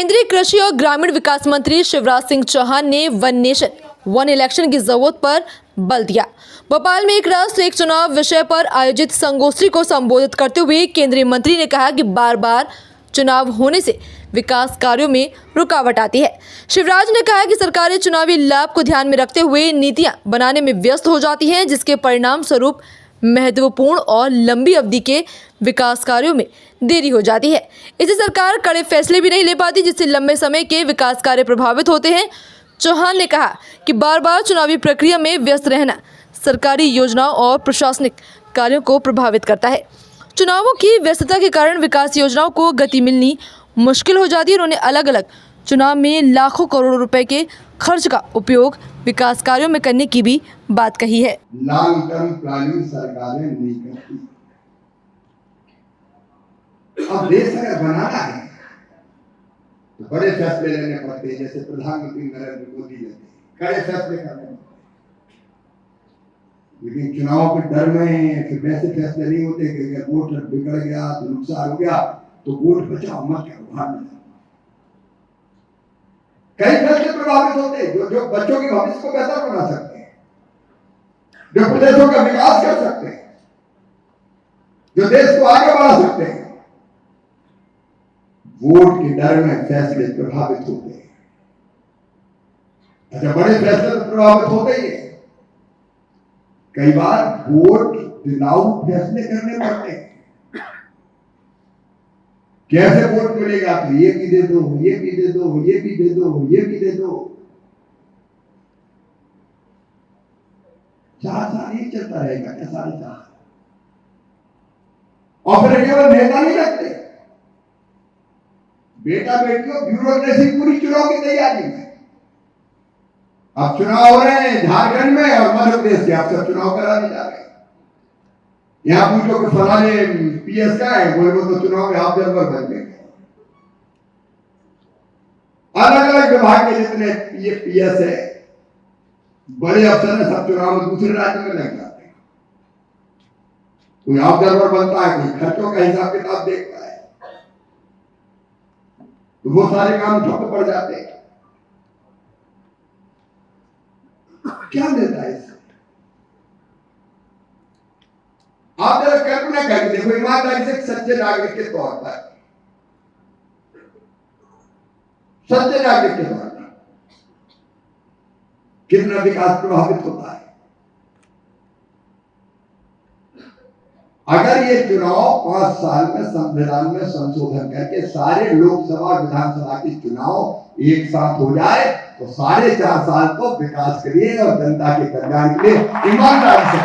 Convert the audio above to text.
केंद्रीय कृषि और ग्रामीण विकास मंत्री शिवराज सिंह चौहान ने वन नेशन वन इलेक्शन की जरूरत पर बल दिया। भोपाल में एक राष्ट्र एक चुनाव विषय पर आयोजित संगोष्ठी को संबोधित करते हुए केंद्रीय मंत्री ने कहा कि बार बार चुनाव होने से विकास कार्यों में रुकावट आती है। शिवराज ने कहा कि सरकारें चुनावी लाभ को ध्यान में रखते हुए नीतियां बनाने में व्यस्त हो जाती हैं, जिसके परिणाम स्वरूप महत्वपूर्ण और लंबी अवधि के विकास कार्यों में देरी हो जाती है। इससे सरकार कड़े फैसले भी नहीं ले पाती, जिससे लंबे समय के विकास कार्य प्रभावित होते हैं। चौहान ने कहा कि बार बार चुनावी प्रक्रिया में व्यस्त रहना सरकारी योजनाओं और प्रशासनिक कार्यों को प्रभावित करता है। चुनावों की व्यस्तता के कारण विकास योजनाओं को गति मिलनी मुश्किल हो जाती है। उन्होंने अलग अलग चुनाव में लाखों करोड़ों रुपए के खर्च का उपयोग विकास कार्यों में करने की भी बात कही है। लॉन्ग टर्म प्लानिंग सरकारें नहीं करती। अब देश अगर बनाना है तो बड़े फैसले लेने पड़ते हैं, जैसे प्रधानमंत्री नरेंद्र मोदी लेते कड़े फैसले करने पड़ते, लेकिन चुनाव के डर में फिर वैसे फैसले नहीं होते कि अगर वोट बिगड़ गया तो नुकसान हो गया तो वोट बचाओ मत करो, बाहर में कई फैसले प्रभावित होते हैं जो बच्चों के भविष्य को बेहतर बना सकते हैं, जो प्रदेशों का विकास कर सकते हैं, जो देश को आगे बढ़ा सकते हैं। वोट के डर में फैसले प्रभावित होते हैं। अच्छा, बड़े फैसले तो प्रभावित होते ही हैं, कई बार वोट दिलाऊ फैसले करने पड़ते हैं। कैसे वोट मिलेगा तो ये भी दे दो, ये भी दे दो, ये भी दे दो, ये भी दे दो। 4 साल ही चलता रहेगा क्या? 4.5 और फिर केवल नेता नहीं रखते, बेटा बेटियों ब्यूरोक्रेसी पूरी चुनाव की तैयारी में। अब चुनाव हो रहे हैं झारखंड में और मध्य प्रदेश के, आप सब चुनाव कराने जा रहे हैं। यहां पूछो कि फलाने पीएस का है, बोले वो तो चुनाव में ऑब्जर्वर बन गए। अलग अलग विभाग के जितने ये पीएस है, बड़े अफसर है, सब चुनाव में दूसरे राज्य में लग जाते हैं। कोई ऑब्जर्वर बनता है, कोई खर्चों का हिसाब किताब देखता है, तो वो सारे काम ठप पड़ जाते हैं। क्या मिलता है इससे? आप जरा कल्पना करके देखो, ईमानदारी से सच्चे नागरिक के तौर पर, सच्चे नागरिक के तौर पर कितना विकास प्रभावित होता है। अगर ये चुनाव 5 साल में संविधान में संशोधन करके सारे लोकसभा और विधानसभा के चुनाव एक साथ हो जाए तो 4.5 साल तो विकास के लिए और जनता के कल्याण के लिए ईमानदारी से